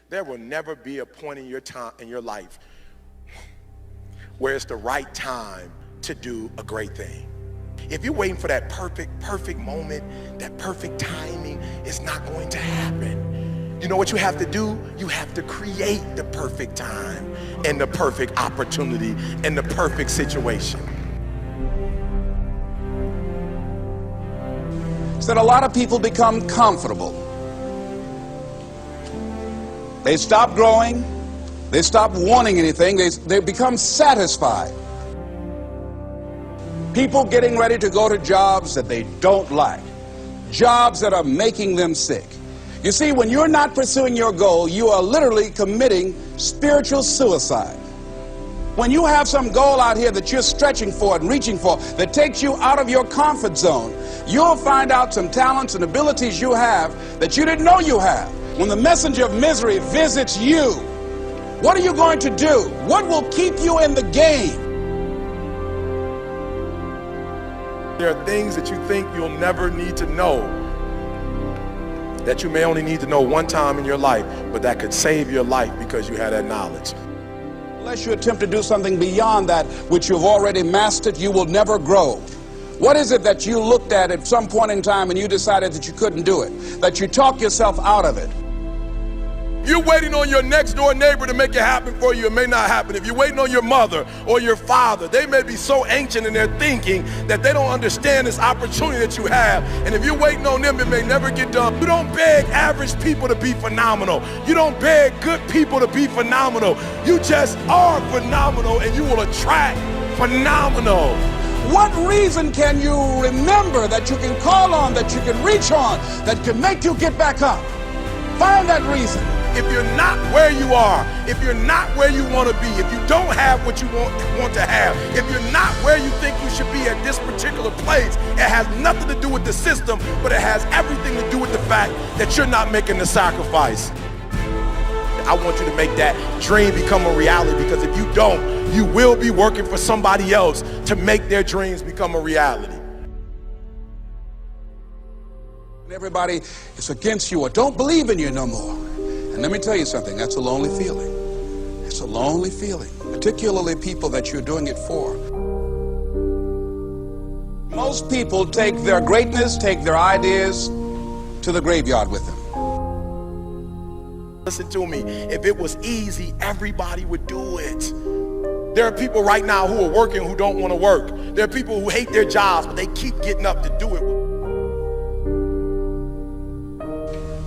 There will never be a point in your time, in your life, where it's the right time to do a great thing. If you're waiting for that perfect moment, that perfect timing, it's not going to happen. You know what you have to do? You have to create the perfect time and the perfect opportunity and the perfect situation. So that a lot of people become comfortable. They stop growing. They stop wanting anything. They become satisfied. People getting ready to go to jobs that they don't like. Jobs that are making them sick. You see, when you're not pursuing your goal, you are literally committing spiritual suicide. When you have some goal out here that you're stretching for and reaching for that takes you out of your comfort zone, you'll find out some talents and abilities you have that you didn't know you have. When the messenger of misery visits you, what are you going to do? What will keep you in the game? There are things that you think you'll never need to know, that you may only need to know one time in your life, but that could save your life because you had that knowledge. Unless you attempt to do something beyond that which you've already mastered, you will never grow. What is it that you looked at some point in time and you decided that you couldn't do it, that you talked yourself out of it? You're waiting on your next door neighbor to make it happen for you. It may not happen. If you're waiting on your mother or your father, they may be so ancient in their thinking that they don't understand this opportunity that you have. And if you're waiting on them, it may never get done. You don't beg average people to be phenomenal. You don't beg good people to be phenomenal. You just are phenomenal, and you will attract phenomenal. What reason can you remember that you can call on, that you can reach on, that can make you get back up? Find that reason. If you're not where you are, if you're not where you want to be, if you don't have what you want to have, if you're not where you think you should be at this particular place, it has nothing to do with the system, but it has everything to do with the fact that you're not making the sacrifice. I want you to make that dream become a reality, because if you don't, you will be working for somebody else to make their dreams become a reality. Everybody is against you or don't believe in you no more. And let me tell you something, that's a lonely feeling. It's a lonely feeling, particularly people that you're doing it for. Most people take their greatness, take their ideas to the graveyard with them. Listen to me, if it was easy, everybody would do it. There are people right now who are working who don't want to work. There are people who hate their jobs, but they keep getting up to do it.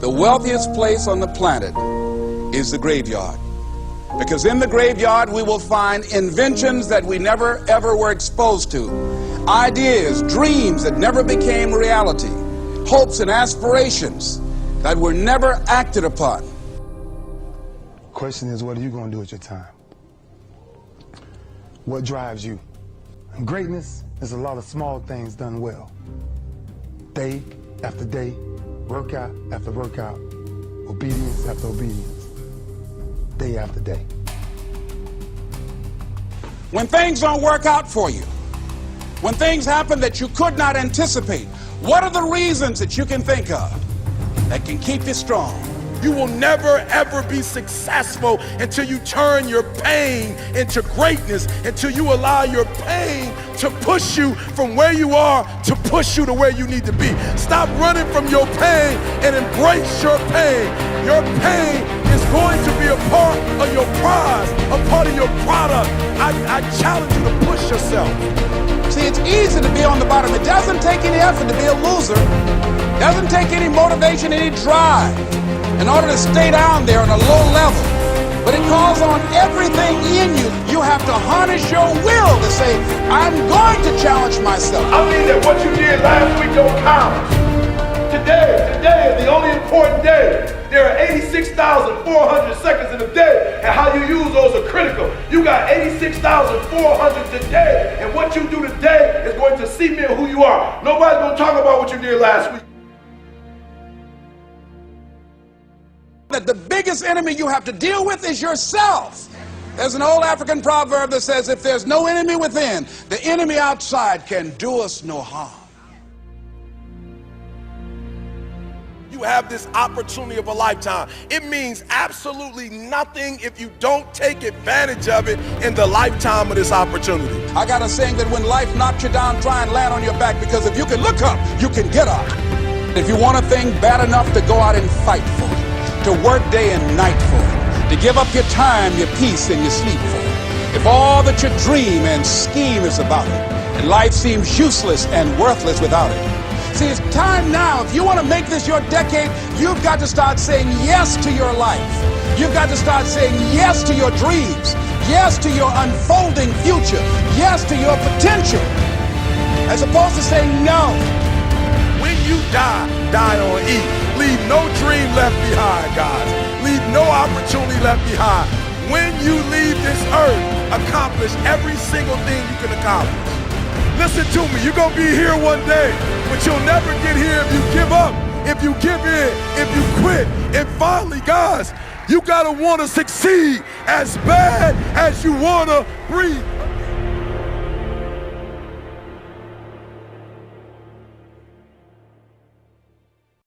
The wealthiest place on the planet is the graveyard. Because in the graveyard we will find inventions that we never ever were exposed to. Ideas, dreams that never became reality. Hopes and aspirations that were never acted upon. Question is, what are you going to do with your time? What drives you? And greatness is a lot of small things done well. Day after day, workout after workout, obedience after obedience, day after day. When things don't work out for you, when things happen that you could not anticipate, what are the reasons that you can think of that can keep you strong? You will never ever be successful until you turn your pain into greatness, until you allow your pain to push you from where you are to push you to where you need to be. Stop running from your pain and embrace your pain. Your pain is going to be a part of your prize, a part of your product. I challenge you to push yourself. See, it's easy to be on the bottom. It doesn't take any effort to be a loser. It doesn't take any motivation, any drive in order to stay down there on a low level. But it calls on everything in you. You have to harness your will to say, I'm going to challenge myself. I mean that what you did last week don't count. Today is the only important day. There are 86,400 seconds in a day, and how you use those are critical. You got 86,400 today, and what you do today is going to cement who you are. Nobody's going to talk about what you did last week. That the biggest enemy you have to deal with is yourself. There's an old African proverb that says, if there's no enemy within, the enemy outside can do us no harm. You you have this opportunity of a lifetime. It means absolutely nothing if you don't take advantage of it in the lifetime of this opportunity. I got a saying that when life knocks you down, try and land on your back, because if you can look up, you can get up. If you want a thing bad enough to go out and fight for it, to work day and night for it, to give up your time, your peace, and your sleep for it, if all that you dream and scheme is about it, and life seems useless and worthless without it. See, it's time now. If you want to make this your decade, you've got to start saying yes to your life. You've got to start saying yes to your dreams, yes to your unfolding future, yes to your potential, as opposed to saying no. When you die, die on E. Leave no dream left behind, guys. Leave no opportunity left behind. When you leave this earth, accomplish every single thing you can accomplish. Listen to me, you're gonna be here one day, but you'll never get here if you give up, if you give in, if you quit. And finally, guys, you gotta wanna succeed as bad as you wanna breathe.